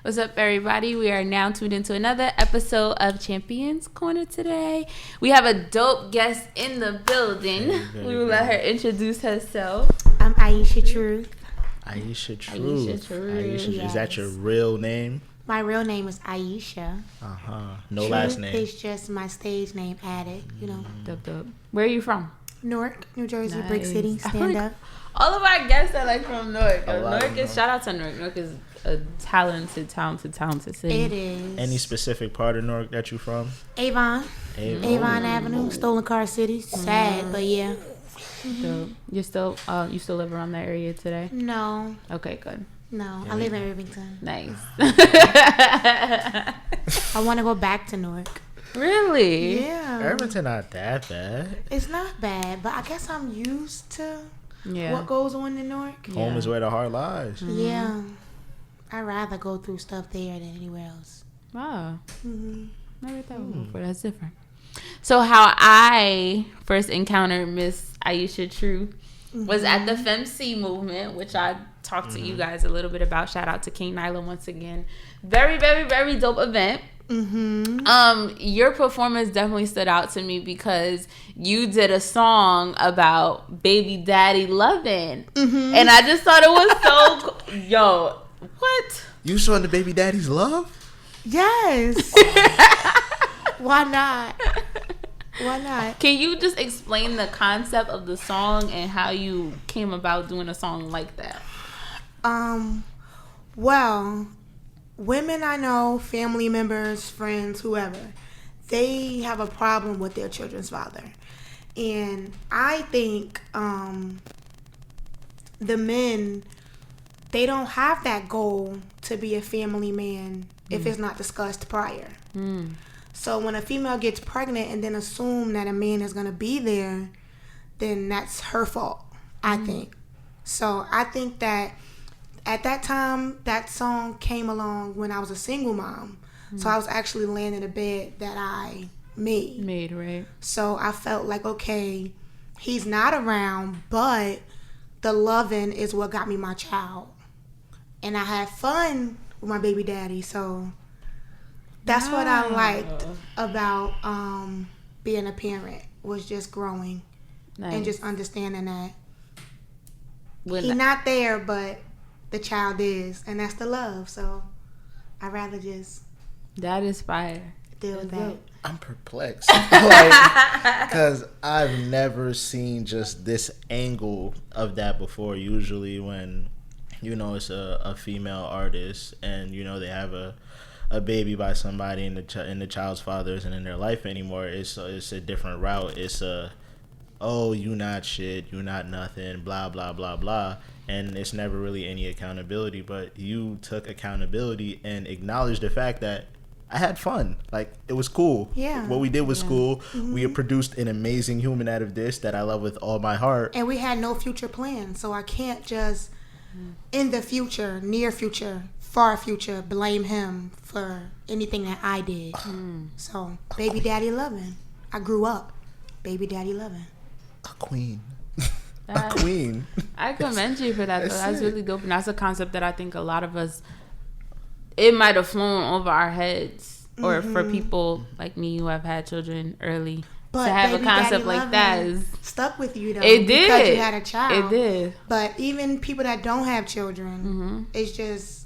What's up, everybody? We are now tuned into another episode of Champions Corner today. We have a dope guest in the building. We will let her introduce herself. I'm Aisha Truth. Aisha Truth. Aisha, yes. Is that your real name? My real name is Aisha. No Truth last name. It's just my stage name added, you know. Dope. Where are you from? Newark, New Jersey, Nice. Brick City, stand up. All of our guests are like from Newark. Newark Is shout out to Newark. Newark is a talented city. It is. Any specific part of Newark that you from? Avon Avenue, Stolen Car City. Sad, but yeah. Dope. You still live around that area today? No, Okay, good. I live in Irvington. Nice. I want to go back to Newark. Really? Yeah. Irvington not that bad. It's not bad, but I guess I'm used to Yeah. what goes on in Newark. Home is where the heart lies. Mm-hmm. Yeah. I'd rather go through stuff there than anywhere else. Wow. Mm-hmm. Never thought before. That's different. So how I first encountered Miss Aisha Truth was at the FemC movement, which I talked to you guys a little bit about. Shout out to King Nyla once again. Very, very, very dope event. Your performance definitely stood out to me because you did a song about baby daddy loving, and I just thought it was so cool. Yo, what? You showing the baby daddy's love? Yes. Why not? Why not? Can you just explain the concept of the song and how you came about doing a song like that? Well, women I know, family members, friends, whoever, they have a problem with their children's father. And I think the men, they don't have that goal to be a family man if it's not discussed prior. So when a female gets pregnant and then assume that a man is going to be there, then that's her fault, I think. So I think that at that time, that song came along when I was a single mom. So I was actually laying in a bed that I made. Right. So I felt like, okay, he's not around, but the loving is what got me my child. And I had fun with my baby daddy, so that's what I liked about being a parent, was just growing and just understanding that he's not there, but the child is, and that's the love. So I'd rather just that is fire. deal with that. I'm perplexed. Because I've never seen just this angle of that before. Usually when, it's a female artist and, they have a baby by somebody and the child's father isn't in their life anymore, it's a different route. It's you not shit, you not nothing, blah, blah, blah, blah. And it's never really any accountability, but you took accountability and acknowledged the fact that I had fun. Like, it was cool. Yeah. What we did was cool. We produced an amazing human out of this that I love with all my heart. And we had no future plans, so I can't just, in the future, near future, far future, blame him for anything that I did. So, baby daddy loving. I grew up baby daddy loving. A queen. A queen. I commend you for that. That's really dope, and that's a concept that I think a lot of us, it might have flown over our heads, or for people like me who have had children early, but to have a concept like that is stuck with you though. It did because you had a child. It did. But even people that don't have children, it's just,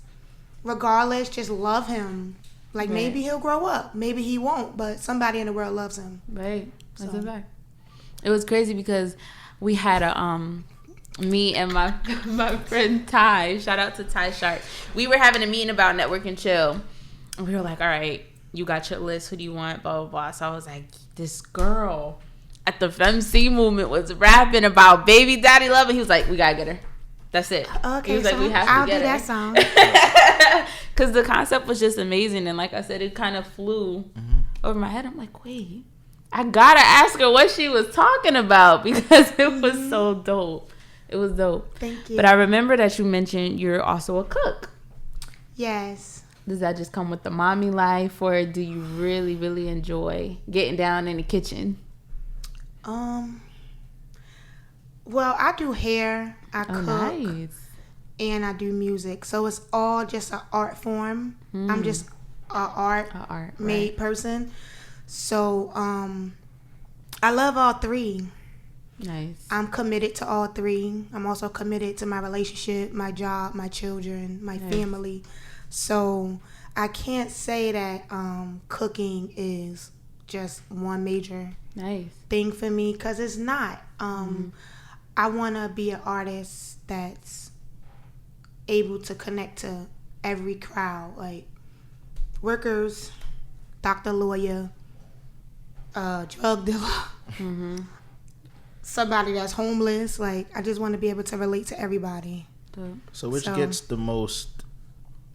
regardless, just love him. Like, maybe he'll grow up, maybe he won't, but somebody in the world loves him. Right. That's a fact. It was crazy because we had me and my friend Ty, shout out to Ty Sharp, we were having a meeting about Network and Chill, and we were like, all right, you got your list, who do you want, blah blah blah. So I was like, this girl at the FemC movement was rapping about baby daddy love, and he was like, we gotta get her, that's it. Okay, he was like, we have I'll to get do her. that song. Because the concept was just amazing, and like I said, it kind of flew over my head. I'm like, wait, I gotta ask her what she was talking about, because it was so dope. It was dope. Thank you. But I remember that you mentioned you're also a cook. Yes. Does that just come with the mommy life, or do you really, really enjoy getting down in the kitchen? Well, I do hair. I cook. Nice. and I do music. So it's all just an art form. I'm just a art made person. So I love all three. Nice. I'm committed to all three. I'm also committed to my relationship, my job, my children, my family. So I can't say that cooking is just one major thing for me, because it's not. I want to be an artist that's able to connect to every crowd, like workers, doctor, lawyer, drug dealer, somebody that's homeless. Like, I just want to be able to relate to everybody. So which gets the most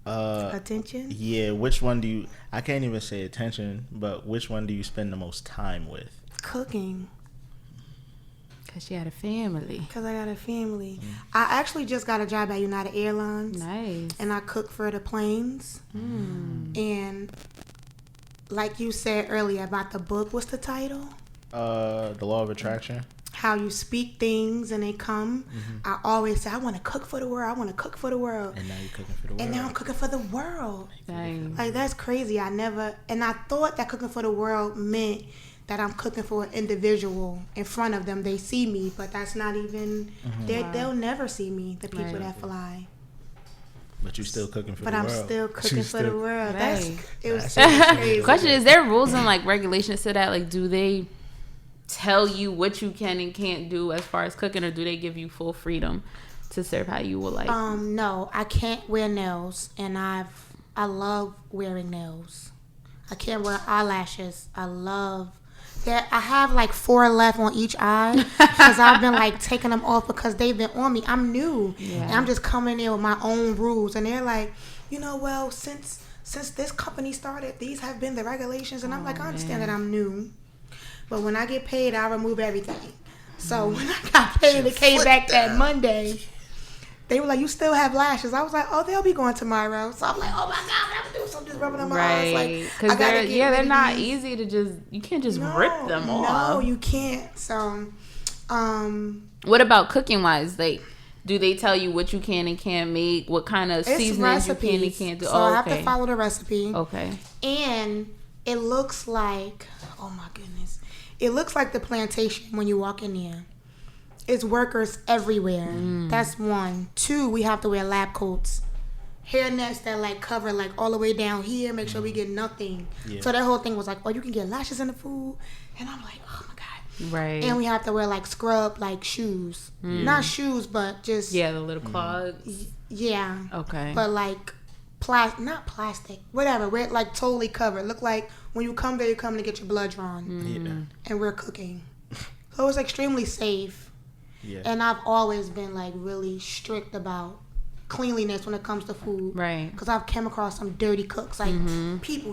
attention? Yeah, which one do you, I can't even say attention, but which one do you spend the most time with? Cooking. Because she had a family. Because I got a family. I actually just got a job at United Airlines. Nice. And I cook for the planes. And like you said earlier about the book, what's the title? The Law of Attraction. How you speak things and they come. I always say, I want to cook for the world. I want to cook for the world. And now you're cooking for the world. And now I'm cooking for the world. Dang. Like, that's crazy. I thought that cooking for the world meant that I'm cooking for an individual in front of them. They see me, but that's not even, they'll never see me, the people that fly. But you're still cooking for the world. But I'm still cooking for the world. Right. It was so crazy. Question, is there rules and like regulations to that? Like, do they tell you what you can and can't do as far as cooking, or do they give you full freedom to serve how you would like? No, I can't wear nails, and I love wearing nails. I can't wear eyelashes. I love that. I have like 4 left on each eye because I've been like taking them off because they've been on me. I'm new, and I'm just coming in with my own rules, and they're like, well, since this company started, these have been the regulations, and I'm like, I understand that I'm new, but when I get paid, I remove everything. So when I got paid, it came back that Monday. They were like, you still have lashes. I was like, oh, they'll be going tomorrow. So I'm like, oh my God, I'm doing something, just rubbing them on my eyes. Like, because they're not easy to just, you can't just rip them off. No, you can't. So, what about cooking wise? Like, do they tell you what you can and can't make? What kind of seasonings you can and can't do? So I have to follow the recipe. Okay. And it looks like, oh my goodness, it looks like the plantation when you walk in there. It's workers everywhere. That's 1. 2, we have to wear lab coats. Hair nets that like cover like all the way down here, make sure we get nothing. Yeah. So that whole thing was like, oh, you can get lashes in the food. And I'm like, oh my God. Right. And we have to wear like scrub like shoes. Not shoes, but just. Yeah, the little clogs. Yeah. Okay. But like, not plastic, whatever. We're like totally covered. Look like when you come there, you're coming to get your blood drawn. Yeah. And we're cooking. So it's extremely safe. Yeah. And I've always been like really strict about cleanliness when it comes to food. Right. Because I've come across some dirty cooks, like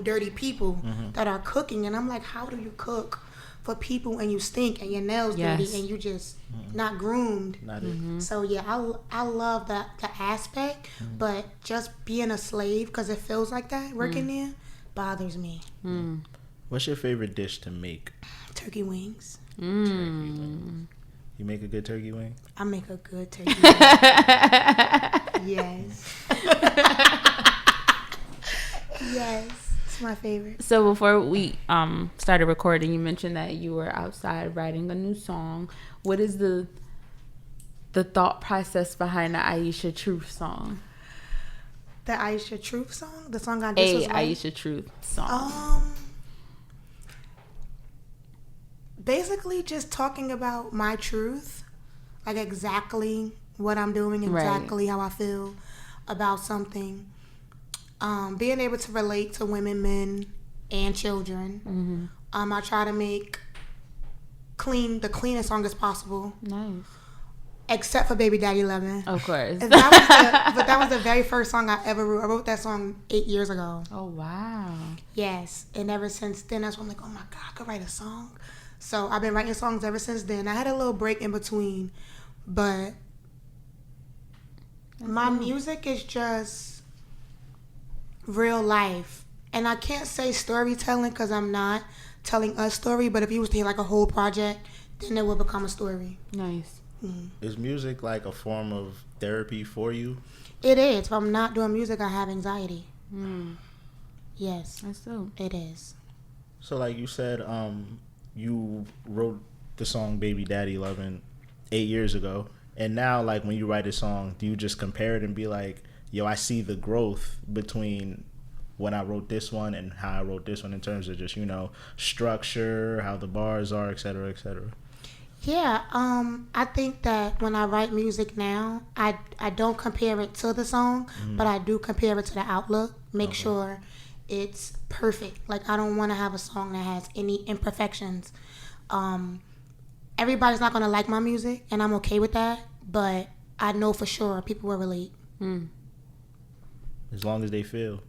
dirty people that are cooking. And I'm like, how do you cook for people and you stink and your nails dirty and you just not groomed? Not it. So yeah, I love the aspect, but just being a slave, because it feels like that, working there, bothers me. What's your favorite dish to make? Turkey wings. Turkey wings. You make a good turkey wing? I make a good turkey wing. Yes. Yes. It's my favorite. So before we started recording, you mentioned that you were outside writing a new song. What is the thought process behind the Aisha Truth song? The Aisha Truth song? The song I just was writing? Aisha Truth song. Basically just talking about my truth, like exactly what I'm doing, exactly how I feel about something. Being able to relate to women, men, and children. I try to make the cleanest song as possible. Nice. Except for Baby Daddy Lovin'. Of course. But that was the very first song I ever wrote. I wrote that song 8 years ago. Oh, wow. Yes. And ever since then, that's when I'm like, oh my God, I could write a song. So I've been writing songs ever since then. I had a little break in between, but my music is just real life. And I can't say storytelling because I'm not telling a story, but if you was to hear like a whole project, then it will become a story. Nice. Is music like a form of therapy for you? It is. If I'm not doing music, I have anxiety. Yes. That's dope. It is. So like you said, you wrote the song Baby Daddy Lovin' 8 years ago. And now, like, when you write a song, do you just compare it and be like, yo, I see the growth between when I wrote this one and how I wrote this one in terms of just, you know, structure, how the bars are, et cetera, et cetera? Yeah, I think that when I write music now, I don't compare it to the song, but I do compare it to the outlook. Make sure it's perfect. Like, I don't want to have a song that has any imperfections. Everybody's not going to like my music, and I'm okay with that, but I know for sure people will relate. As long as they feel.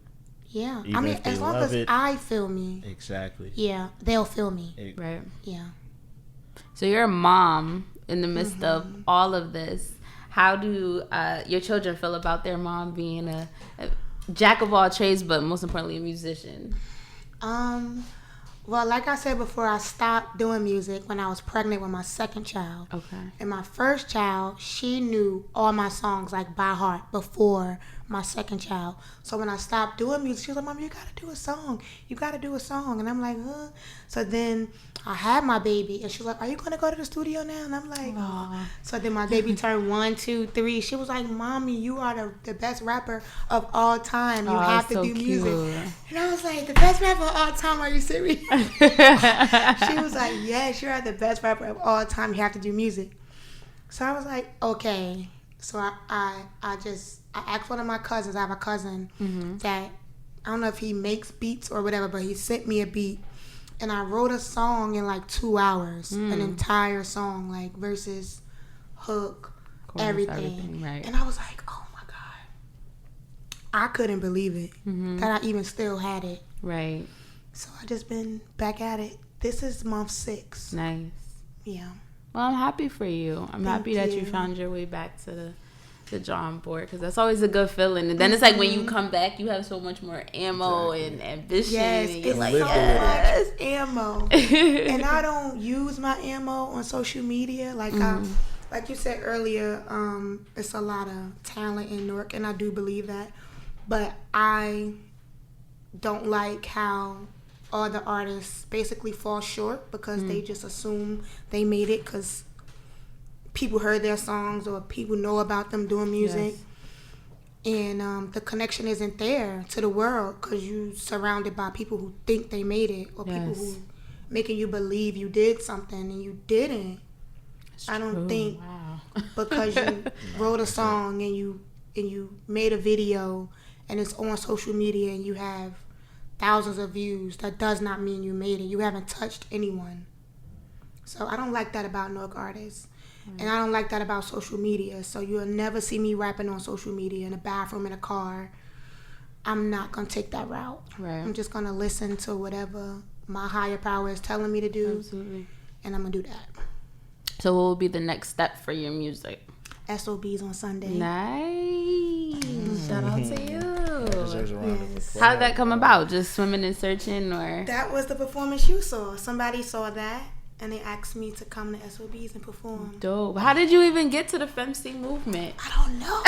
Yeah. Even I mean, if they as long love as it. I feel me. Exactly. Yeah, they'll feel me. Right. Yeah. So you're a mom in the midst of all of this. How do your children feel about their mom being a jack of all trades, but most importantly, a musician? Well, like I said before, I stopped doing music when I was pregnant with my second child. Okay. And my first child, she knew all my songs like by heart before my second child. So when I stopped doing music, she was like, Mom, you gotta do a song. You gotta do a song. And I'm like, huh? So then I had my baby, and she was like, are you gonna go to the studio now? And I'm like, oh. So then my baby turned 1, 2, 3. She was like, Mommy, you are the best rapper of all time. You have to do music. And I was like, the best rapper of all time? Are you serious? She was like, yes, you are the best rapper of all time. You have to do music. So I was like, okay. So I asked one of my cousins. I have a cousin that, I don't know if he makes beats or whatever, but he sent me a beat. And I wrote a song in like 2 hours, an entire song, like verses, hook, everything. Right. And I was like, oh my God. I couldn't believe it that I even still had it. Right. So I just been back at it. This is month 6. Nice. Yeah. Well, I'm happy for you. I'm happy that you found your way back to the drawing board, because that's always a good feeling. And then it's like when you come back, you have so much more ammo and ambition. Yes, and you're it's like, so yes. much ammo. And I don't use my ammo on social media. Like like you said earlier, it's a lot of talent in Newark, and I do believe that. But I don't like how all the artists basically fall short because they just assume they made it because people heard their songs or people know about them doing music. Yes. And the connection isn't there to the world because you're surrounded by people who think they made it, or people who making you believe you did something and you didn't. I don't think because you wrote a song and you made a video and it's on social media and you have thousands of views, that does not mean you made it. You haven't touched anyone. So I don't like that about Newark artists. And I don't like that about social media. So you'll never see me rapping on social media in a bathroom, in a car. I'm not going to take that route. Right. I'm just going to listen to whatever my higher power is telling me to do. Absolutely. And I'm going to do that. So what will be the next step for your music? SOBs on Sunday. Nice. Shout out to you. Yes. How did that come about? Just swimming and searching, or? That was the performance you saw. Somebody saw that and they asked me to come to SOBs and perform. Dope. How did you even get to the FemC movement? I don't know.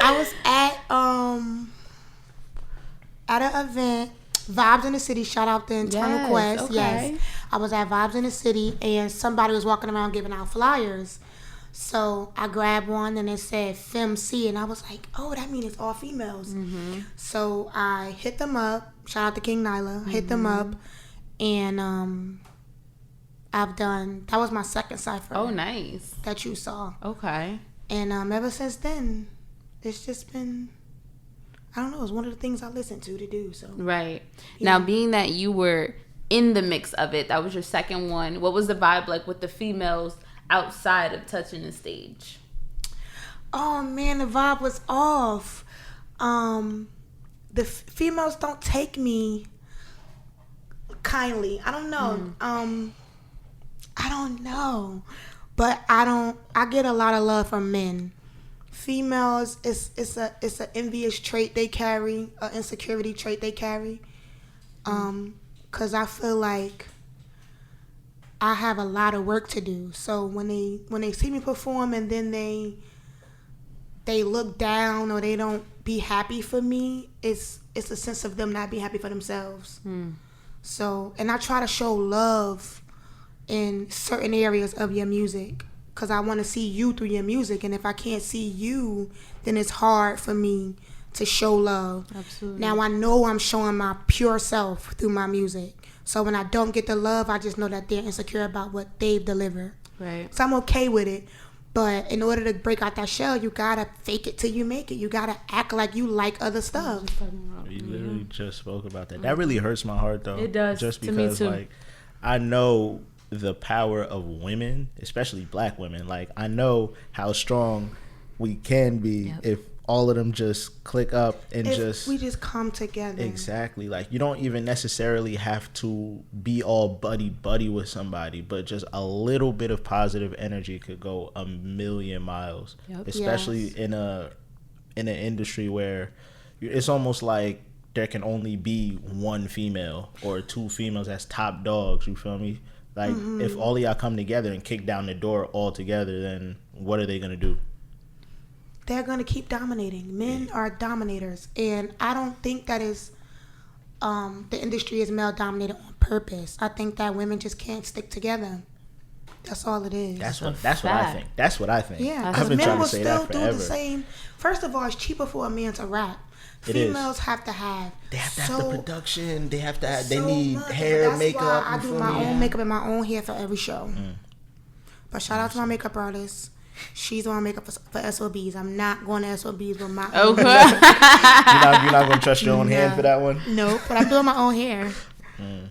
I was at an event, Vibes in the City. Shout out to Internal Quest. Okay. Yes. I was at Vibes in the City and somebody was walking around giving out flyers. So I grabbed one and it said FemC, and I was like, oh, that means it's all females. So I hit them up. Shout out to King Nyla. Hit them up, and that was my second cipher. Oh, nice. That you saw. Okay. And ever since then, it's just been, I don't know, it's one of the things I listen to do. So right. Yeah. Now, being that you were in the mix of it, that was your second one. What was the vibe like with the females outside of touching the stage? Oh man, the vibe was off. The females don't take me kindly. I don't know. I don't know, but I get a lot of love from men. Females, it's an envious trait they carry, an insecurity trait they carry. 'Cause I feel like I have a lot of work to do. So when they see me perform and then they look down or they don't be happy for me, it's a sense of them not being happy for themselves. So, and I try to show love in certain areas of your music because I want to see you through your music. And if I can't see you, then it's hard for me to show love. Absolutely. Now I know I'm showing my pure self through my music. So when I don't get the love, I just know that they're insecure about what they've delivered. Right. So I'm okay with it. But in order to break out that shell, you gotta fake it till you make it. You gotta act like you like other stuff. You literally just spoke about that. That really hurts my heart, though. It does. Just to me because, too. like, I know the power of women, especially black women. Like, I know how strong we can be if all of them just click up and we just come together. Exactly. Like, you don't even necessarily have to be all buddy with somebody, but just a little bit of positive energy could go a million miles. Especially in an industry where it's almost like there can only be one female or two females as top dogs. You feel me? Like, if all of y'all come together and kick down the door all together, then what are they gonna do? They're going to keep dominating. Men are dominators. And I don't think that is the industry is male dominated on purpose. I think that women just can't stick together. That's all it is. That's what I think. That's what I think. Yeah, because men will still do the same. First of all, it's cheaper for a man to rap. Females have to have. They have to have the production. They have to have. They so need much. hair, That's makeup. Why I do my own makeup and my own hair for every show. But shout out to my makeup artist. She's on makeup for SOBs. I'm not going to SOBs with my own. You're not going to trust your own hand for that one? Nope, but I'm doing my own hair.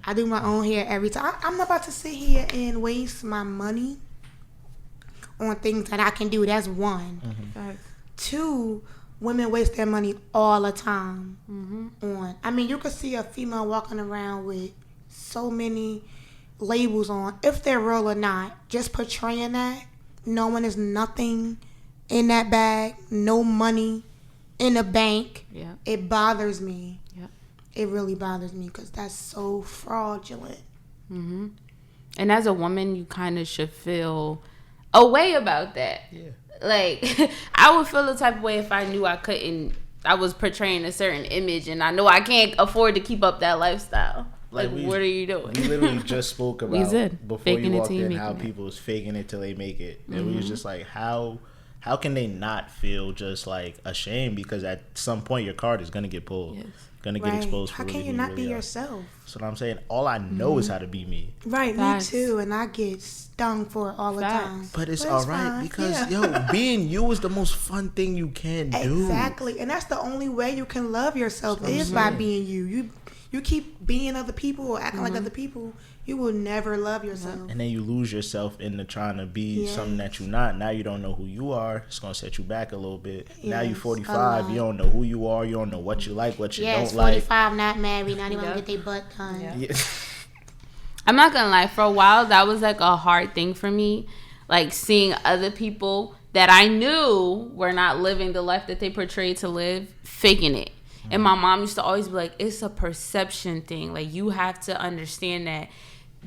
I do my own hair every time. I'm not about to sit here and waste my money on things that I can do. That's one. Two, women waste their money all the time on. I mean, you could see a female walking around with so many labels on, if they're real or not, just portraying that. Knowing there's nothing in that bag, no money in the bank. It bothers me. It really bothers me because that's so fraudulent. And as a woman, you kind of should feel a way about that. Like, I would feel the type of way if I knew I was portraying a certain image and I know I can't afford to keep up that lifestyle. Like what are you doing? We literally just spoke about before faking you walked in how it. people was faking it till they make it. And we was just like, how can they not feel just like ashamed? Because at some point your card is gonna get pulled, gonna get exposed. How can you not be yourself? That's what I'm saying. All I know is how to be me. Right, me too, and I get stung for it all the time. But it's all right because being you is the most fun thing you can do. Exactly, and that's the only way you can love yourself is by being you. You keep being other people or acting like other people, you will never love yourself. And then you lose yourself into trying to be something that you're not. Now you don't know who you are. It's going to set you back a little bit. Now you're 45. You don't know who you are. You don't know what you like, what you don't like. 45, not married. Not even get their butt done. I'm not going to lie. For a while, that was like a hard thing for me. Like seeing other people that I knew were not living the life that they portrayed to live, faking it. And my mom used to always be like, it's a perception thing. Like, you have to understand that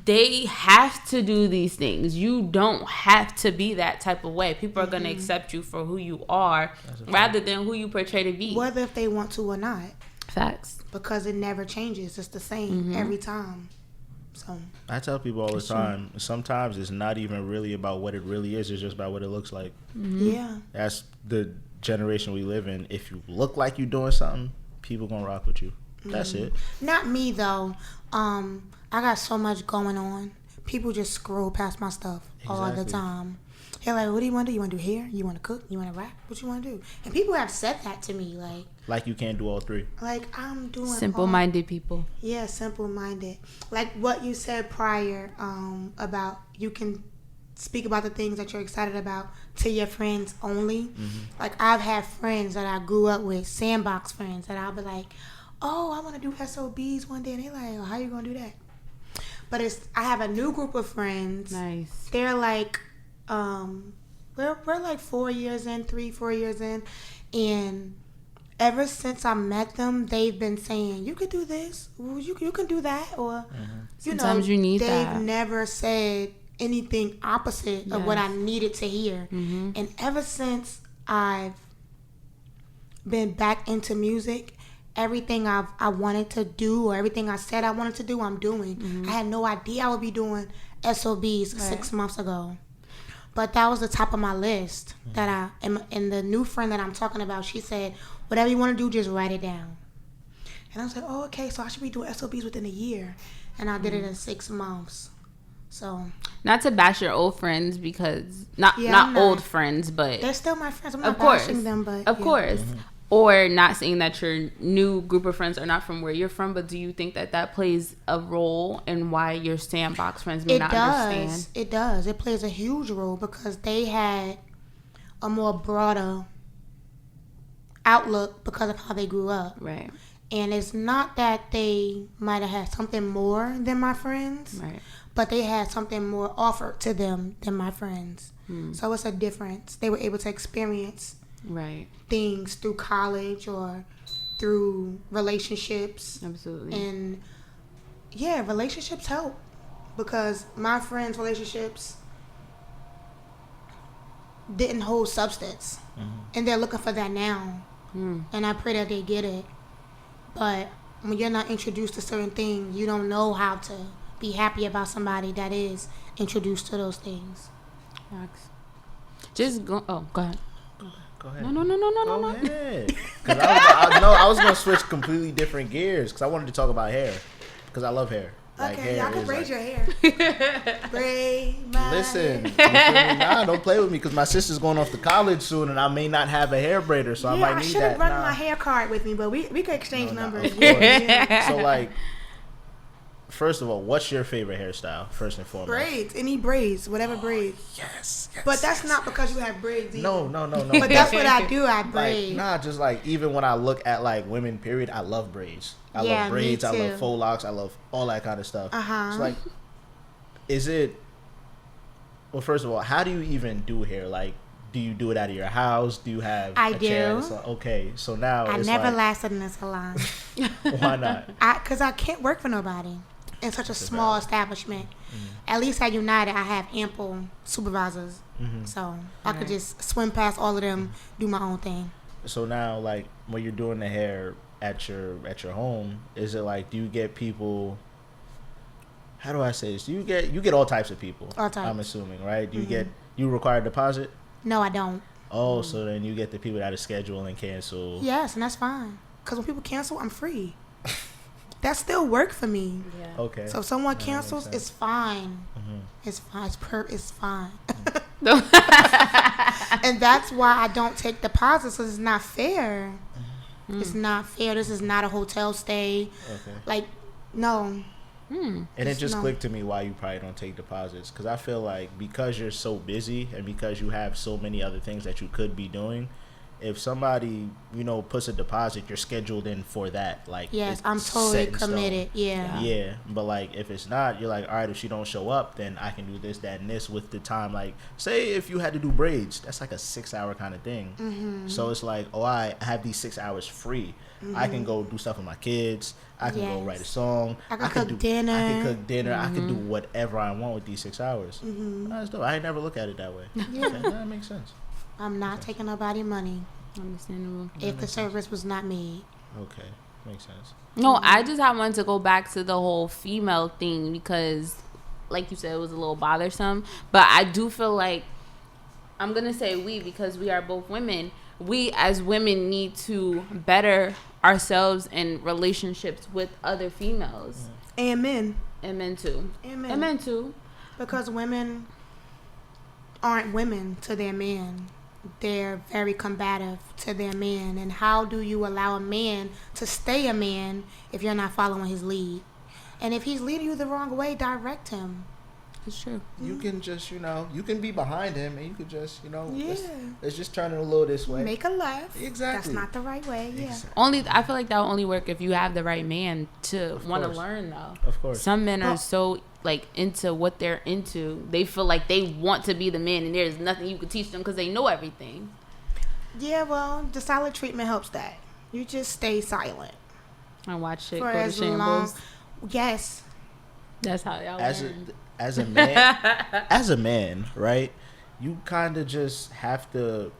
they have to do these things. You don't have to be that type of way. People are going to accept you for who you are rather than who you portray to be. Whether if they want to or not. Facts. Because it never changes. It's the same every time. So I tell people all the time, sometimes it's not even really about what it really is. It's just about what it looks like. Yeah. That's the generation we live in. If you look like you're doing something, people gonna rock with you. That's it. Not me though. I got so much going on. People just scroll past my stuff all the time. They're like, what do you want to do? You want to do hair? You want to cook? You want to rap? What you want to do? And people have said that to me. Like you can't do all three. Like I'm doing simple-minded people. Yeah, simple-minded. Like what you said prior about you can speak about the things that you're excited about to your friends only. Like I've had friends that I grew up with, sandbox friends, that I'll be like, oh, I want to do SOBs one day, and they're like, oh, how you gonna do that? But I have a new group of friends. Nice. They're like, we're like 4 years in, 3-4 years in, and ever since I met them, they've been saying, you could do this, you can do that, or, Sometimes you need they've that. never said anything opposite of what I needed to hear. And ever since I've been back into music, everything I wanted to do or everything I said I wanted to do, I'm doing. I had no idea I would be doing SOBs 6 months ago. But that was the top of my list. And the new friend that I'm talking about, she said, whatever you want to do, just write it down. And I was like, oh, okay, so I should be doing SOBs within a year. And I did it in 6 months. So, not to bash your old friends, because not old friends, but they're still my friends. I'm not bashing them, but of course. Or not saying that your new group of friends are not from where you're from, but do you think that plays a role in why your sandbox friends may not understand? It does. It plays a huge role because they had a more broader outlook because of how they grew up. Right. And it's not that they might have had something more than my friends, right, but they had something more offered to them than my friends. So it's a difference. They were able to experience things through college or through relationships. Absolutely. And yeah, relationships help because my friends' relationships didn't hold substance. And they're looking for that now. And I pray that they get it. But when you're not introduced to certain things, you don't know how to be happy about somebody that is introduced to those things. Max. Just go. Oh, go ahead. Go ahead. No. Go ahead. Because I was going to switch completely different gears because I wanted to talk about hair because I love hair. Like, okay, hair y'all can braid like, your hair. Braid my Listen, nah, don't play with me because my sister's going off to college soon and I may not have a hair braider, so I might need that. I should have brought my hair card with me, but we could exchange numbers. So, like, first of all, what's your favorite hairstyle, first and foremost? Braids. Any braids. Whatever braids. Yes. But that's not because you have braids either. No. But that's what I do. I braid. Like, just like, even when I look at, like, women, period, I love braids. I love braids. I love faux locks. I love all that kind of stuff. It's like, is it... Well, first of all, how do you even do hair? Like, do you do it out of your house? Do you have a chair? Okay, so now I never lasted in a salon. Why not? Because I can't work for nobody in such a small establishment. At least at United, I have ample supervisors. So I could just swim past all of them, do my own thing. So now, like, when you're doing the hair at your home, is it like, do you get people... How do I say this? You get all types of people. All types. I'm assuming, right? Do you require a deposit? No, I don't. Oh, so then you get the people that are schedule and cancel. Yes, and that's fine. Because when people cancel, I'm free. That still work for me. Yeah. Okay. So if someone cancels, it's fine. It's fine. It's fine. And that's why I don't take deposits because it's not fair. It's not fair. This is not a hotel stay. Okay. Like, no. And it just clicked to me why you probably don't take deposits, because I feel like because you're so busy and because you have so many other things that you could be doing, if somebody, puts a deposit, you're scheduled in for that. Like, yes, I'm totally committed. Yeah. But like, if it's not, you're like, all right, if she don't show up, then I can do this, that, and this with the time. Like, say if you had to do braids, that's like a 6-hour kind of thing. So it's like, oh, I have these 6 hours free. I can go do stuff with my kids. I can go write a song. I can cook dinner. I can do whatever I want with these 6 hours. That's dope. I ain't never look at it that way. Yeah. Okay, that makes sense. I'm not taking nobody money. Understandable. If the service was not made. Okay, makes sense. No, I wanted to go back to the whole female thing because, like you said, it was a little bothersome. But I do feel like, I'm going to say we because we are both women. We as women need to better ourselves in relationships with other females. And men. And men too. And men too. Because women aren't women to their men. They're very combative to their man. And how do you allow a man to stay a man if you're not following his lead? And if he's leading you the wrong way, direct him. It's true. You can just, you can be behind him and you could just, let's just turn it a little this way. Make a left. Exactly. That's not the right way. Yeah. Exactly. I feel like that will only work if you have the right man to want to learn, though. Of course. Some men are so into what they're into. They feel like they want to be the man, and there's nothing you could teach them because they know everything. Yeah, well, the silent treatment helps that. You just stay silent. I watch it For go to as long. shambles. Yes. That's how y'all learn. As a man, right? You kind of just have to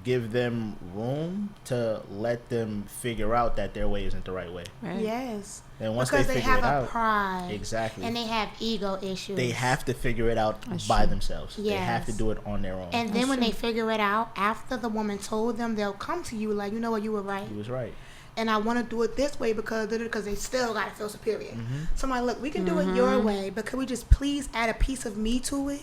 give them room to let them figure out that their way isn't the right way. Right. Yes. And once because they they figure have it a out, pride. exactly, And they have ego issues. they have to figure it out That's by true. themselves. They have to Yes. do it on their own. And then That's when true. they figure it out, after the woman told them, they'll come to you like, you know what, you were right. He was right. And I want to do it this way because they still got to feel superior. Mm-hmm. So I'm like, look, we can do it your way, but can we just please add a piece of me to it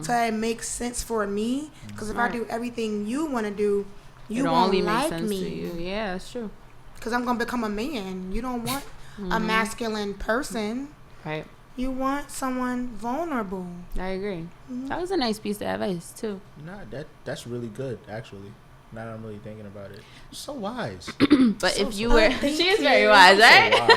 so it makes sense for me? Because if I do everything you want to do, you It'll won't only make like sense me. to you. Yeah, it's true. Because I'm going to become a man. You don't want a masculine person. Right. You want someone vulnerable. I agree. That was a nice piece of advice too. Nah, that's really good, actually. Now that I'm really thinking about it. So wise. But So if you smart. were, thank she is you. very wise, So right? wise.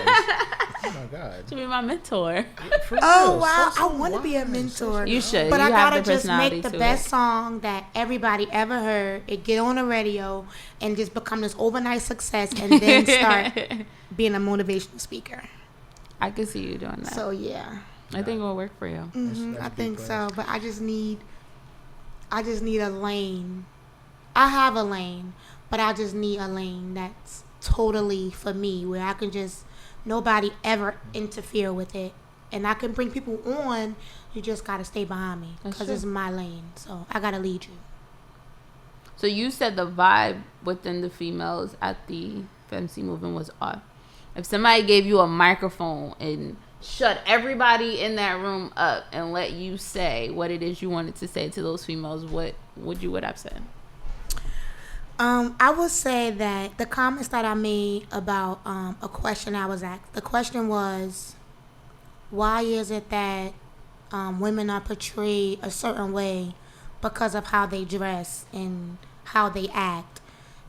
Oh my God. To be my mentor. For Oh, real, wow. so I want to be a wise. mentor. You should. But You I have gotta the just personality make the to best it. song that everybody ever heard. It get on the radio and just become this overnight success, and then start being a motivational speaker. I could see you doing that. So yeah, I think it will work for you. That's I big think plans. so. But I just need a lane. I have a lane, but I just need a lane that's totally for me, where I can just nobody ever interfere with it, and I can bring people on. You just gotta stay behind me That's because true. it's my lane. So I gotta lead you. So you said the vibe within the females at the FMC movement was off. If somebody gave you a microphone and shut everybody in that room up and let you say what it is you wanted to say to those females, what would you would have said? I would say that the comments that I made about a question I was asked. The question was, why is it that women are portrayed a certain way because of how they dress and how they act?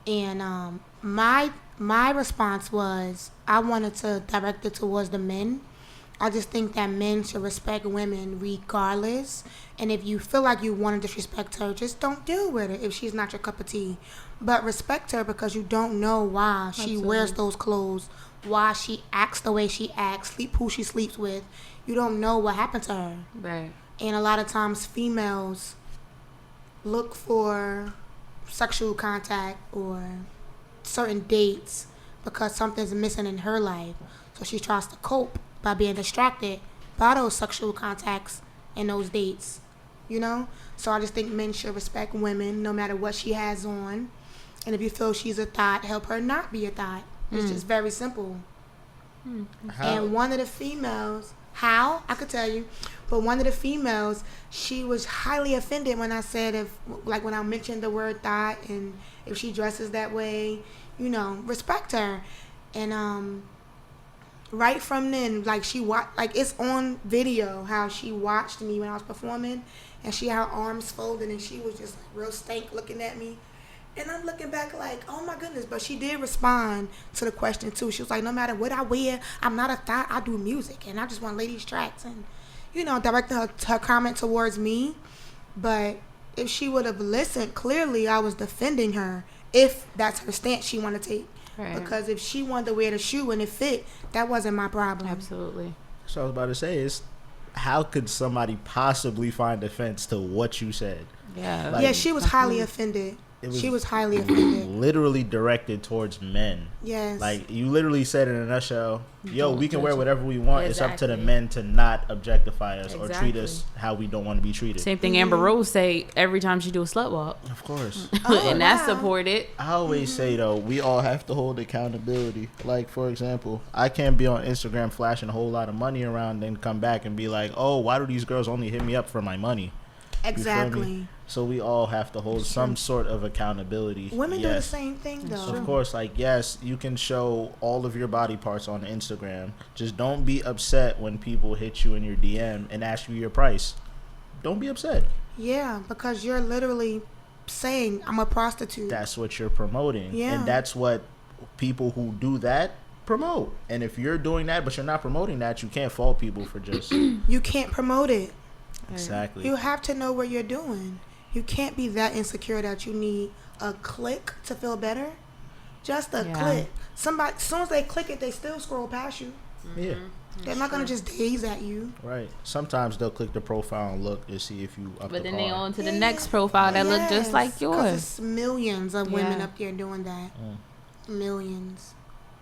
And my response was, I wanted to direct it towards the men. I just think that men should respect women regardless. And if you feel like you want to disrespect her, just don't deal with it if she's not your cup of tea. But respect her because you don't know why she wears those clothes, why she acts the way she acts, sleep who she sleeps with. You don't know what happened to her. Right. And a lot of times females look for sexual contact or certain dates because something's missing in her life. So she tries to cope by being distracted by those sexual contacts and those dates, you know? So I just think men should respect women no matter what she has on. And if you feel she's a thought, help her not be a thought. It's just very simple. And one of the females, how? I could tell you. But one of the females, she was highly offended when I said when I mentioned the word thought, and if she dresses that way, you know, respect her. And right from then, it's on video how she watched me when I was performing, and she had her arms folded, and she was just real stank looking at me. And I'm looking back like, oh my goodness. But she did respond to the question too. She was like, no matter what I wear, I'm not a thought. I do music, and I just want ladies' tracks. And, you know, directed her comment towards me. But if she would have listened, clearly I was defending her if that's her stance she wanted to take. Right. Because if she wanted to wear the shoe and it fit, that wasn't my problem. Absolutely. So I was about to say is, how could somebody possibly find offense to what you said? Yeah. Like, Yeah, she was highly offended. She was highly offended. Literally directed towards men. Yes. Like, you literally said in a nutshell, yo, Don't we can judge wear us. whatever we want. It's up to the Exactly. men to not objectify us or treat Exactly. us how we don't want to be treated. Same thing Amber Rose say every time she do a slut walk. Of course. And that's wow. supported. I always say, though, we all have to hold accountability. Like, for example, I can't be on Instagram flashing a whole lot of money around and come back and be like, oh, why do these girls only hit me up for my money? You feel me? Exactly. So we all have to hold some sort of accountability. Women do the Yes. same thing, though. Of course, like, yes, you can show all of your body parts on Instagram. Just don't be upset when people hit you in your DM and ask you your price. Don't be upset. Yeah, because you're literally saying, I'm a prostitute. That's what you're promoting. Yeah. And that's what people who do that promote. And if you're doing that but you're not promoting that, you can't fault people for just... You can't promote it. Exactly. You have to know what you're doing. You can't be that insecure that you need a click to feel better Just a click. Somebody, as soon as they click it, they still scroll past you. Yeah. They're not gonna just gaze at you. Right. Sometimes they'll click the profile and look and see if you up But the then they car. on to the next profile that look just like yours. Because it's millions of women up there doing that. Millions.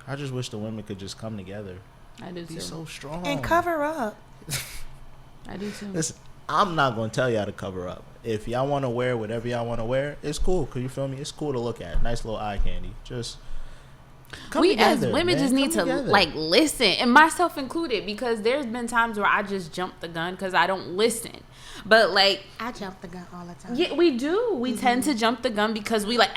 I just wish the women could just come together. I do too. Be so strong. And cover up. I do too. Listen, I'm not going to tell y'all to cover up. If y'all want to wear whatever y'all want to wear, it's cool. Cause you feel me? It's cool to look at. Nice little eye candy. Just come we together, as women man. just need Come to together. like listen, and myself included, because there's been times where I just jump the gun because I don't listen. But like, I jump the gun all the time. yeah, we do. We tend to jump the gun because we like,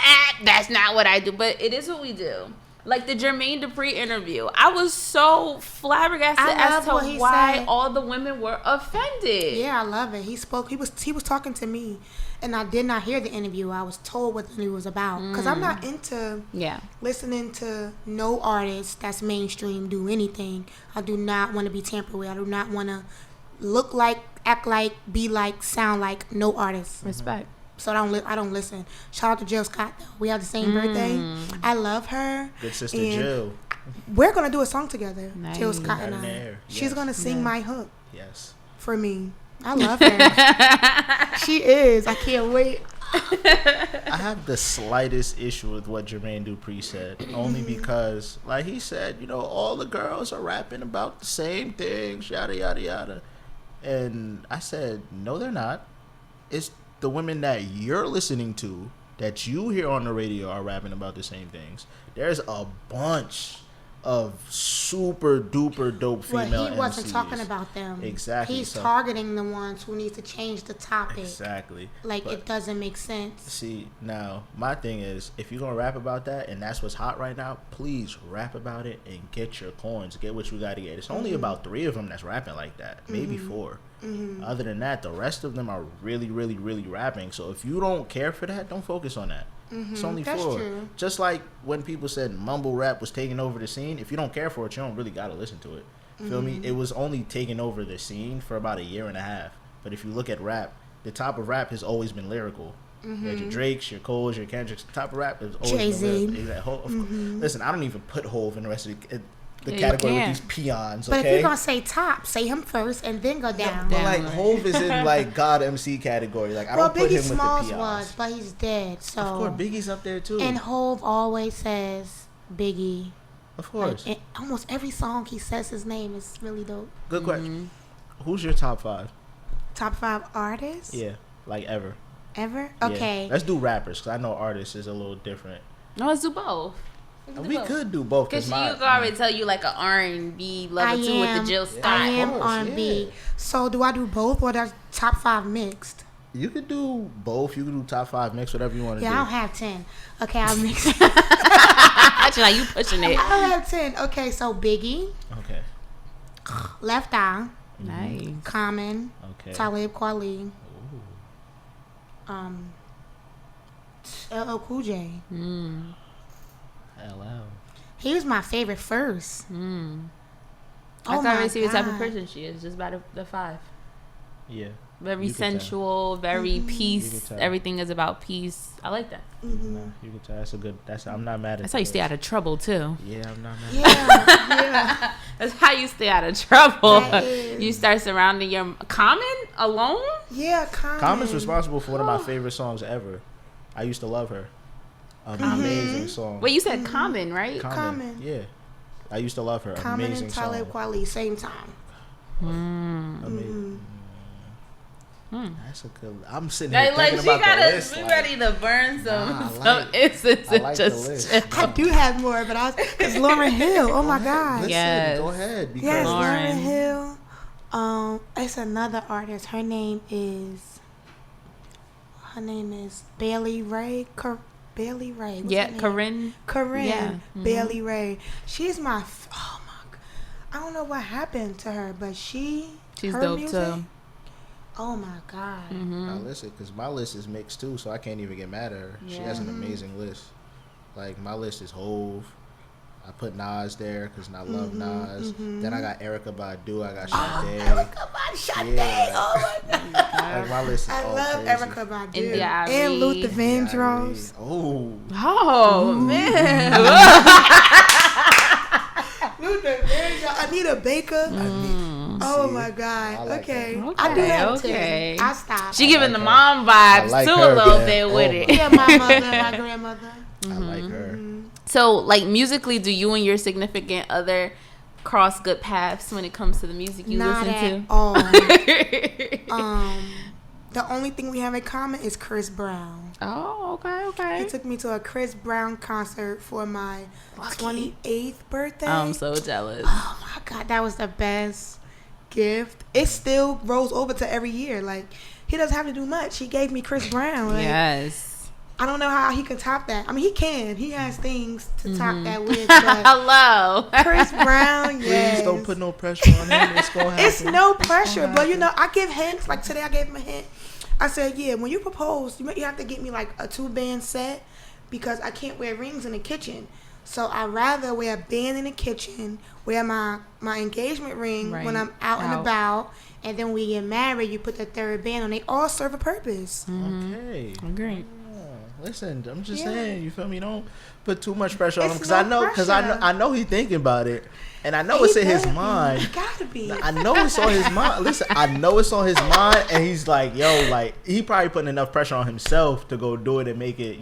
that's not what I do. But it is what we do. Like the Jermaine Dupri interview, I was so flabbergasted as to why said. all the women were offended. Yeah, I love it. He spoke. He was talking to me, and I did not hear the interview. I was told what the interview was about because I'm not into listening to no artist that's mainstream do anything. I do not want to be tampered with. I do not want to look like, act like, be like, sound like no artist. Respect. So I don't listen. Shout out to Jill Scott though. We have the same birthday. I love her. Good sister Jill. We're gonna do a song together. Nice. Jill Scott and I. She's Yes. gonna sing my hook. Yes. For me. I love her. She is. I can't wait. I have the slightest issue with what Jermaine Dupri said, only because, like he said, you know, all the girls are rapping about the same things, yada yada yada, and I said, no, they're not. It's the women that you're listening to, that you hear on the radio, are rapping about the same things. There's a bunch of super duper dope female Well, he wasn't MCs. talking about them. Exactly. He's targeting the ones who need to change the topic. Exactly. Like, But it doesn't make sense. see, now, my thing is, if you're going to rap about that and that's what's hot right now, please rap about it and get your coins. Get what you got to get. It's only about 3 of them that's rapping like that. Maybe 4. Other than that, the rest of them are really, really, really rapping. So if you don't care for that, don't focus on that. It's only That's 4. true. Just like when people said mumble rap was taking over the scene, if you don't care for it, you don't really got to listen to it. Feel me? It was only taking over the scene for about 1.5 years. But if you look at rap, the top of rap has always been lyrical. You had your Drakes, your Coles, your Kendricks. The top of rap has always Jay-Z. been lyrical. Listen, I don't even put Hove in the rest of the Yeah, you category with can. these peons, But okay? if you're going to say top, say him first and then go down. But like Hove is in like God MC category. Like I Well, don't put Biggie him Smalls with the was, peons. but he's dead. So. Of course, Biggie's up there too. And Hove always says Biggie. Of course. Like, in almost every song he says his name is really dope. Good question. Who's your top 5? Top 5 artists? Yeah, like ever. Ever? Yeah. Okay. Let's do rappers because I know artists is a little different. No, let's do both. We could do both Because my you could already tell you like an R&B level too with the Jill Scott. I am Of course, R&B. yeah. So do I do both or that's top 5 mixed? You could do both. You could do top 5 mix, whatever you want to Yeah, do. I don't have 10. Okay, I'll mix it. Actually, like you pushing it. I don't have 10. Okay, so Biggie, Okay. Left Eye, Nice. Common, Okay. Talib Kweli, Ooh. LL Cool J. LL. He was my favorite first. I Oh can my already see what type of God. person she is just by the 5. Yeah. Very You can tell. sensual, very You peace. can tell. Everything is about peace. I like that. Nah, you can tell. That's a good. I'm not mad at. That's how you stay out of trouble too. Yeah, I'm not mad. Yeah. That's how you stay out of trouble. That is. You start surrounding your Common alone. Yeah, Common. Common's responsible for one of my favorite songs ever. I used to love her. Amazing song. Wait, you said Common, right? Common. Yeah. I used to love her. Common Amazing and song. Talib Kweli, same time. Amazing. That's a good. I'm sitting here Like thinking she about the gotta list. be like, ready to burn some Nah, I some like- incense I and like the just list. chill. I do have more, but I was because Lauryn Hill. Oh my God. Listen, Yes. go ahead. Because Yes, Lauryn. Lauryn Hill. It's another artist. Her name is Bailey Ray. Bailey Ray. What's Yeah, her name? Corinne. Corinne. Yeah. Bailey Ray. She's my. Oh my. I don't know what happened to her, but She's her dope music, too. Oh my God. now listen, because my list is mixed too, so I can't even get mad at her. She has an amazing list. Like my list is Hove. I put Nas there because I love Nas. Then I got Erykah Badu. I got Sade. Sade. Yeah. Oh my god. Like my list is I all love crazy. Erykah Badu India and Arie. Luther Vandross. Oh. Oh man. Luther Vandross. Anita Baker. Oh See? my god. I like Okay. her. I do that Okay. too. I stop. She giving like the her. mom I vibes like too her, a little man. bit Oh with my it. Yeah, my mother, my grandmother. I like her. So, like, musically, do you and your significant other cross good paths when it comes to the music you Not listen at to? all. The only thing we have in common is Chris Brown. Oh, okay. He took me to a Chris Brown concert for my 28th birthday. I'm so jealous. Oh my god, that was the best gift. It still rolls over to every year. Like, he doesn't have to do much. He gave me Chris Brown. Like, Yes. I don't know how he can top that. I mean, he can. He has things to top that with. But Hello. Chris Brown, yes. Please don't put no pressure on him. It's gonna happen. It's no pressure, but you know, I give hints. Like today, I gave him a hint. I said, yeah, when you propose, you have to get me like a 2-band set because I can't wear rings in the kitchen. So I'd rather wear a band in the kitchen, wear my engagement ring when I'm out and about, and then when we get married, you put the third band on. They all serve a purpose. Okay. Great. Listen, I'm just saying, you feel me? Don't put too much pressure on him It's because no I know he's thinking about it, and I know He it's in his better be. mind. He gotta be. I know it's on his mind. Listen, I know it's on his mind, and he's like, yo, like he probably putting enough pressure on himself to go do it and make it,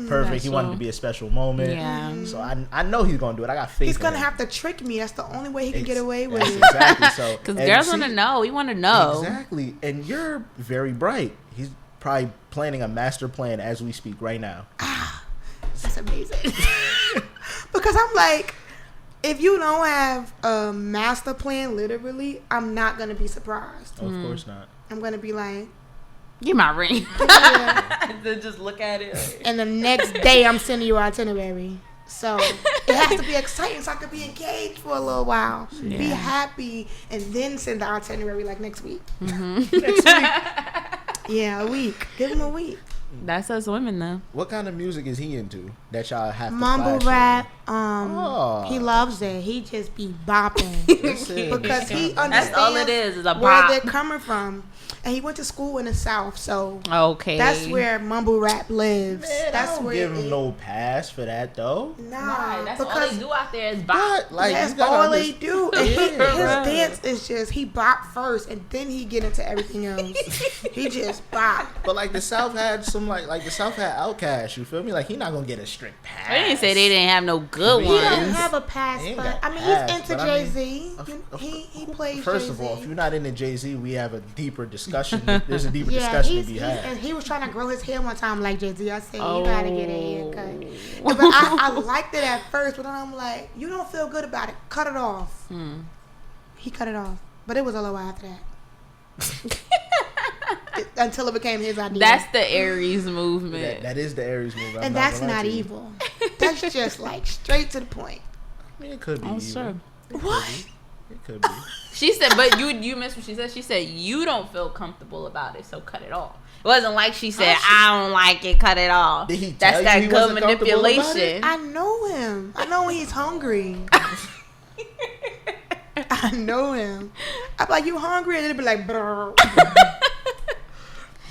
perfect. He wanted it to be a special moment. Yeah. So I know he's gonna do it. I got faith. He's in gonna him. have to trick me. That's the only way he can get away with That's it. exactly so. Because And girls see- want to know. We want to know. Exactly, and you're very bright. He's probably planning a master plan as we speak right now. That's amazing. Because I'm like, if you don't have a master plan, literally, I'm not gonna be surprised. Of course not. I'm gonna be like, Give my ring. yeah. Then just look at it. And the next day I'm sending you an itinerary. So it has to be exciting so I could be engaged for a little while. Be Yeah. happy and then send the itinerary like next week. Next week. Yeah, a week. Give him a week. That's us women, though. What kind of music is he into that y'all have to Mumble flash rap, Oh. he loves it. He just be bopping. Listen. Because he understands That's all it is a where bop. they're coming from. And he went to school in the South, so Okay. that's where mumble rap lives. Man, That's I don't where give it him is. no pass for that though. Nah, That's all because they do out there is bop. But like that's you gotta all they understand- do. And his Yeah. dance is just he bop first, and then he get into everything else. He just bop. But like the South had some like the South had Outkast. You feel me? Like he not gonna get a strict pass. They didn't say they didn't have no good He He ones. doesn't have a pass, He ain't but got I mean pass, he's into but I mean, Jay-Z. He plays First Jay-Z. of all, if you're not into Jay-Z, we have a deeper discussion. There's a deeper Yeah, discussion to he's, be he's, had. and he was trying to grow his hair one time like Jay-Z. I said, you gotta get a haircut. Oh. But I liked it at first, but then I'm like, you don't feel good about it. Cut it off. He cut it off. But it was a little while after that. Until it became his idea. That's the Aries movement. That is the Aries move. I'm and that's gonna lie not to you. evil. That's just like straight to the point. I mean, it could be. Oh, evil. sure. What? It could be. She said, but you missed what she said. She said you don't feel comfortable about it, so cut it off. It wasn't like she said, I don't like it, cut it off. Did he That's tell that you he good wasn't comfortable about manipulation. I know him. I know when he's hungry. I know him. I'm like, you hungry? And it'll be like, brr.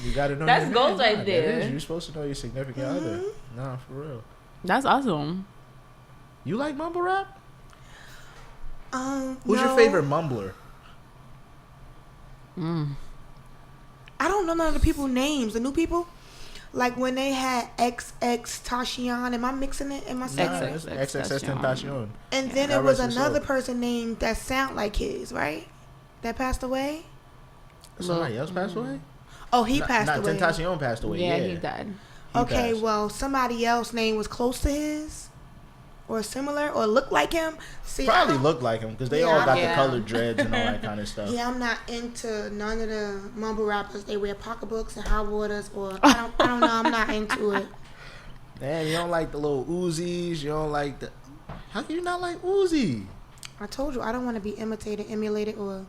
You gotta know. That's your goals man. right Nah, there. That is. You're supposed to know your significant other. Nah, for real. That's awesome. You like mumble rap? Who's no. your favorite mumbler? I don't know none of the people's names. The new people, like when they had XX Tashion. Am I mixing it? Am I saying Nah, it? it's XXX Tentacion. And then God there was rest his another soul. person named that sound like his, right? That passed away. Somebody else passed away? Oh, he passed away. Tentacion passed away. Yeah, Yeah, he died. He Okay, passed. well, somebody else name was close to his, or similar, or looked like him. See, I Probably don't- looked like him because they Yeah, all got yeah. the colored dreads and all that kind of stuff. Yeah, I'm not into none of the mumble rappers. They wear pocketbooks and hot waters, or I don't know. I'm not into it. Man, you don't like the little Uzis. You don't like the. How can you not like Uzi? I told you I don't want to be imitated, emulated, or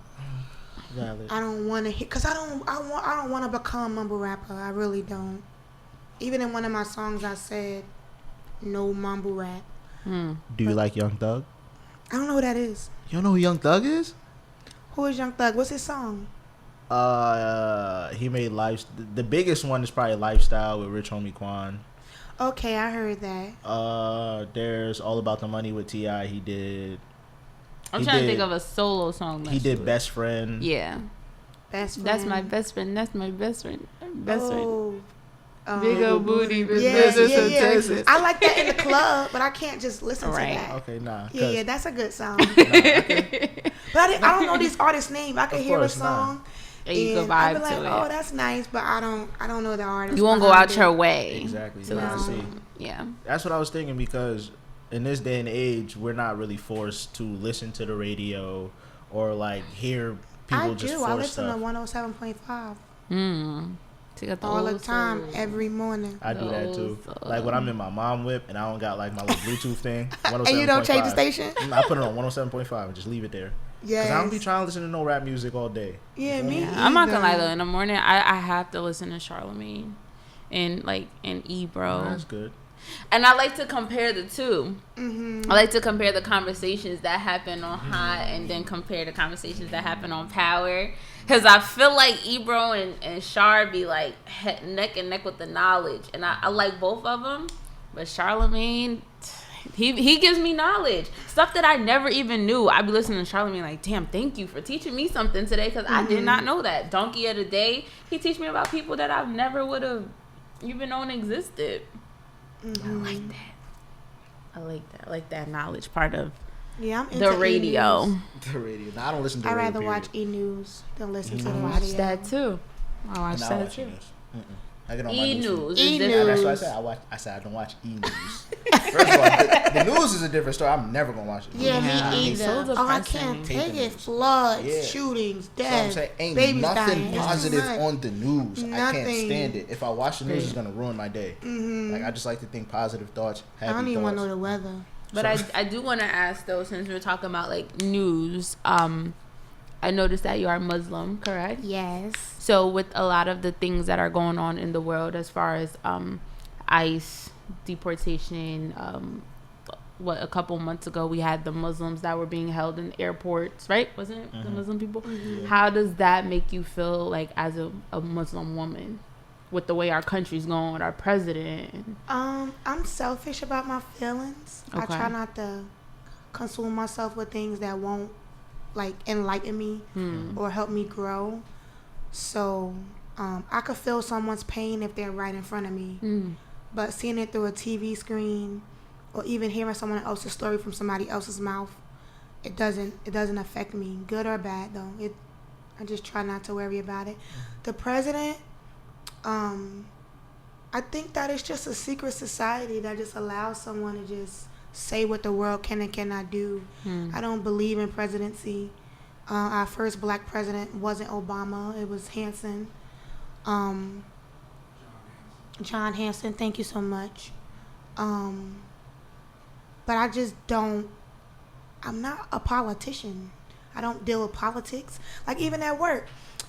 Valid. I don't want to hit because I don't want to become mumble rapper. I really don't. Even in one of my songs, I said no mumble rap. Do you like Young Thug? I don't know who that is. You don't know who Young Thug is? Who is Young Thug? What's his song? He made the biggest one is probably Lifestyle with Rich Homie Quan. Okay, I heard that. There's All About the Money with T.I. He did. I'm trying to think of a solo song. He did Best Friend. Yeah. Best Friend. That's my best friend. That's my best friend. Best friend. Big old booty. Yeah. I like that in the club, but I can't just listen to that. Okay, nah. Yeah, that's a good song. But I don't know these artists' name. I can hear a song. And you can vibe be like, to it. oh, that's nice, but I don't know the artist. You won't go out your way. Exactly. See. Yeah. That's what I was thinking, because in this day and age, we're not really forced to listen to the radio or like hear people just force I listen stuff. to 107.5. All the time, every morning. I do that too. Like when I'm in my mom whip and I don't got like my little Bluetooth thing. And you don't change the station? I put it on 107.5 and just leave it there. Yeah. Because I don't be trying to listen to no rap music all day. Yeah, me either. I'm not gonna lie though. In the morning, I have to listen to Charlamagne and Ebro. That's good. And I like to compare the two. Mm-hmm. I like to compare the conversations that happen on Hot and then compare the conversations that happen on Power. Because I feel like Ebro and Char be like neck and neck with the knowledge. And I like both of them. But Charlamagne, he gives me knowledge. Stuff that I never even knew. I be listening to Charlamagne like, damn, thank you for teaching me something today. Because I did not know that. Donkey of the Day, he teach me about people that I never would have even known existed. Mm-hmm. I like that. I like that knowledge part of I'm into the radio. The radio. No, I don't listen to I'd radio. rather watch E-News than listen to the radio. I watch that too. I get on E-News. That's what I said. I said I don't watch E-News. First of all, the news is a different story. I'm never gonna watch it. Yeah, me either. So I can't take it. Floods, shootings, deaths, so I'm saying, babies nothing dying. positive on the news. Nothing. I can't stand it. If I watch the news, it's gonna ruin my day. Mm-hmm. Like I just like to think positive thoughts. Happy I don't even thoughts. want to know the weather. But I do want to ask though, since we're talking about like news, I noticed that you are Muslim, correct? Yes. So with a lot of the things that are going on in the world as far as ICE, deportation, a couple months ago we had the Muslims that were being held in airports, right? Wasn't it the Muslim people? Mm-hmm. How does that make you feel like as a Muslim woman with the way our country's going with our president? I'm selfish about my feelings. Okay. I try not to consume myself with things that won't like enlighten me or help me grow. So I could feel someone's pain if they're right in front of me, but seeing it through a TV screen or even hearing someone else's story from somebody else's mouth, it doesn't affect me, good or bad though. I just try not to worry about it. The president, I think that it's just a secret society that just allows someone to just say what the world can and cannot do. I don't believe in presidency. Our first black president wasn't Obama. It was Hanson. John Hanson, thank you so much. But I just don't, I'm not a politician. I don't deal with politics. Like even at work,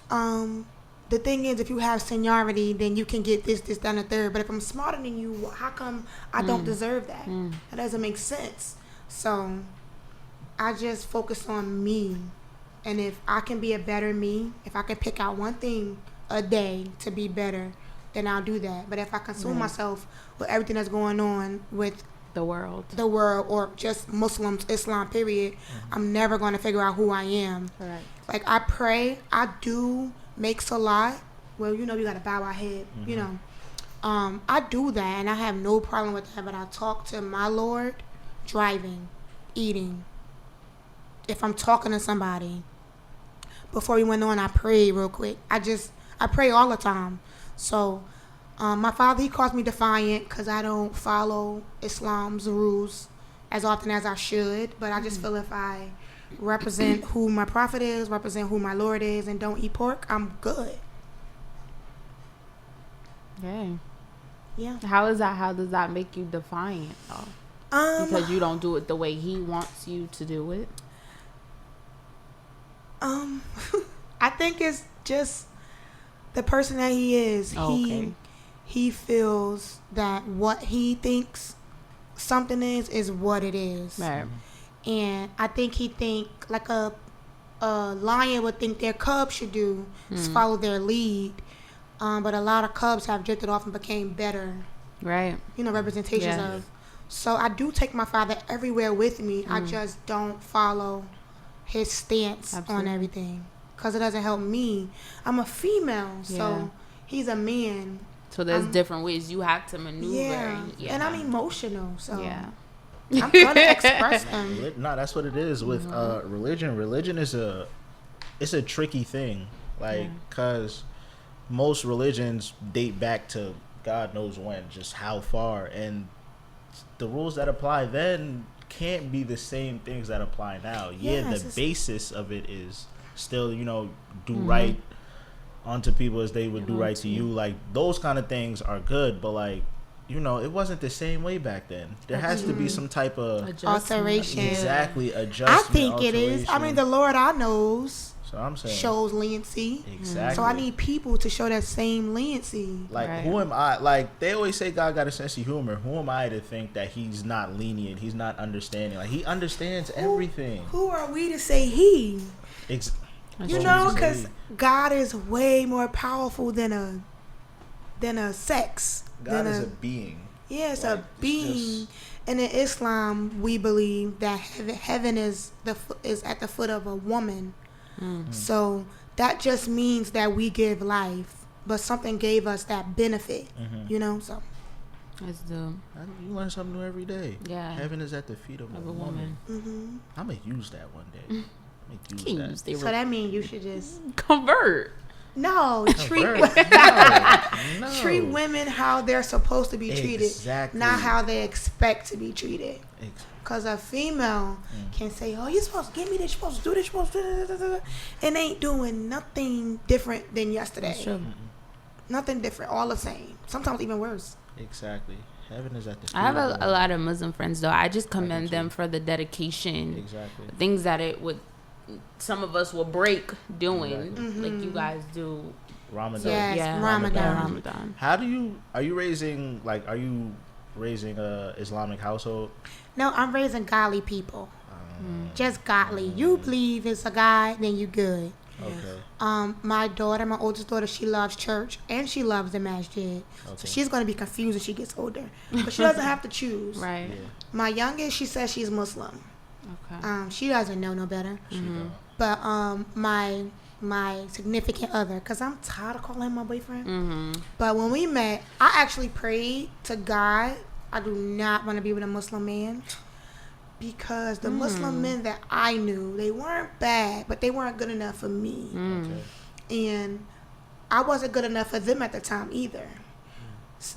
the thing is, if you have seniority, then you can get this, that, and the third. But if I'm smarter than you, how come I don't deserve that? That doesn't make sense. So I just focus on me. And if I can be a better me, if I can pick out one thing a day to be better, then I'll do that. But if I consume myself with everything that's going on with the world, or just Muslims, Islam, period, I'm never going to figure out who I am. Correct. Like I pray, I do make salat. Well, you got to bow our head, I do that and I have no problem with that, but I talk to my Lord driving, eating. If I'm talking to somebody, before we went on, I prayed real quick. I pray all the time. So my father, he calls me defiant because I don't follow Islam's rules as often as I should, but I just feel if I represent who my prophet is, represent who my Lord is, and don't eat pork, I'm good. Okay. Yeah. How does that make you defiant though? Because you don't do it the way he wants you to do it? I think it's just the person that he is. Okay. He feels that what he thinks something is what it is. Right. And I think he think like a a lion would think their cub should do is follow their lead. But a lot of cubs have drifted off and became better, right? Representations of. So I do take my father everywhere with me. I just don't follow his stance on everything because it doesn't help me. I'm a female, so he's a man. So there's different ways you have to maneuver. Yeah, and I'm emotional, so I'm gonna express them. No, that's what it is with religion. Religion is it's a tricky thing, like because most religions date back to God knows when, just how far, and the rules that apply then can't be the same things that apply now. The basis of it is still, do right onto people as they would do right to you. Like those kind of things are good, but like, it wasn't the same way back then. There has to be some type of alteration. Exactly, adjustment. I think it is. I mean, the Lord knows. So I'm saying shows leniency. Exactly. So I need people to show that same leniency. Like who am I? Like they always say God got a sense of humor. Who am I to think that he's not lenient? He's not understanding. Like he understands everything. Who are we to say he? Because God is way more powerful than a sex. God is a being. Yeah, it's a being. And in Islam, we believe that heaven is at the foot of a woman. So that just means that we give life, but something gave us that benefit, so. That's dope. You learn something new every day. Yeah. Heaven is at the feet of a woman. Mm-hmm. I'm going to use that one day. So that means you should just convert. No, treat women how they're supposed to be treated, not how they expect to be treated. Because a female can say, "Oh, you're supposed to give me this, you're supposed to do this, you're supposed to do," and ain't doing nothing different than yesterday. Nothing different, all the same. Sometimes even worse. Exactly. Heaven is at the feet. I have a lot of Muslim friends though. I just commend them for the dedication. Exactly. Things that some of us will break doing, like you guys do. Ramadan. Yes, Ramadan. Are you raising a Islamic household? No, I'm raising godly people. Just godly. You believe it's a guy, then you good. Okay. My oldest daughter, she loves church and she loves the masjid. Okay. So she's going to be confused when she gets older. But she doesn't have to choose. Right. Yeah. My youngest, she says she's Muslim. Okay. She doesn't know no better. But my significant other, because I'm tired of calling him my boyfriend. But when we met, I actually prayed to God, I do not want to be with a Muslim man. Because the Muslim men that I knew, they weren't bad, but they weren't good enough for me. And I wasn't good enough for them at the time either.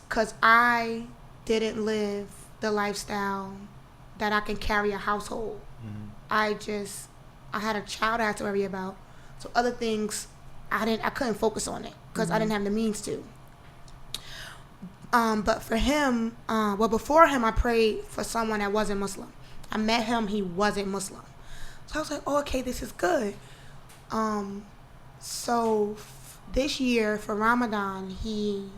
Because I didn't live the lifestyle that I can carry a household. I had a child I had to worry about. So other things, I couldn't focus on it because I didn't have the means to. But for him, before him, I prayed for someone that wasn't Muslim. I met him, he wasn't Muslim. So I was like, oh, okay, this is good. So this year for Ramadan, he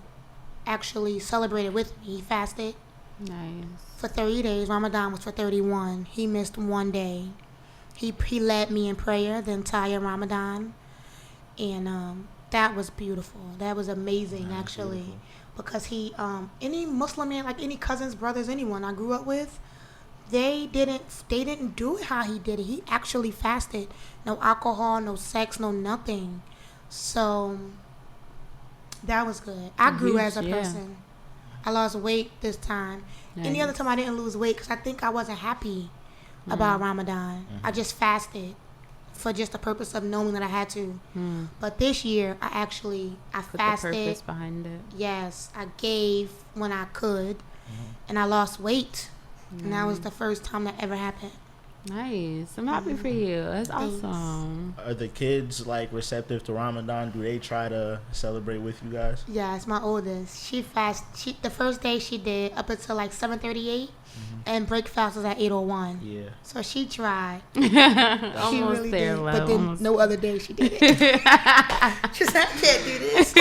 actually celebrated with me. He fasted. Nice. For 30 days. Ramadan was for 31. He missed one day. He led me in prayer the entire Ramadan. And that was beautiful. That was amazing, actually. Beautiful. Because any Muslim man, like any cousins, brothers, anyone I grew up with, they didn't do it how he did it. He actually fasted. No alcohol, no sex, no nothing. So that was good. I grew as a person. I lost weight this time. Nice. Any other time I didn't lose weight because I think I wasn't happy about Ramadan. I just fasted for just the purpose of knowing that I had to. But this year, I put fasted. The purpose behind it. Yes, I gave when I could, and I lost weight. And that was the first time that ever happened. Nice. I'm happy for you. That's awesome. Are the kids receptive to Ramadan? Do they try to celebrate with you guys? Yeah, it's my oldest. She the first day she did up until 7:38, and break fast was at 8:01. Yeah. So she tried. Almost she really there, did. love. But then no other day she did it. She said, I can't do this.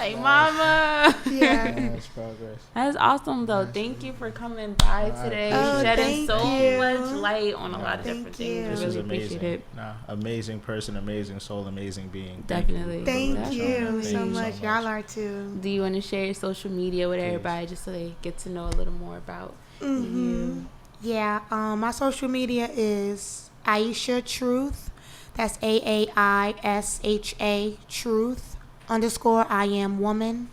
like, mama. Yeah. That's progress. That's awesome, though. Thank you for coming by today. Shedding so much light on a lot of different things. This I is really appreciate it. Amazing person, amazing soul, amazing being. Definitely. Thank you so much. Y'all are too. Do you want to share your social media with everybody just so they get to know a little more about you? Yeah. My social media is Aisha Truth. That's AAISHA Truth _ I am woman.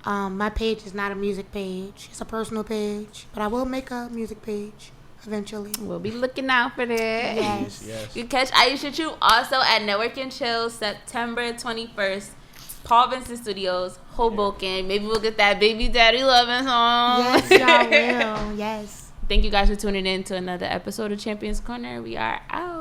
My page is not a music page. It's a personal page, but I will make a music page eventually. We'll be looking out for that. Yes. You can catch Aisha Truth also at Network and Chill September 21st. Paul Vincent Studios, Hoboken. Maybe we'll get that Baby Daddy Lovin' song. Yes, y'all will. Yes. Thank you guys for tuning in to another episode of Champions Corner. We are out.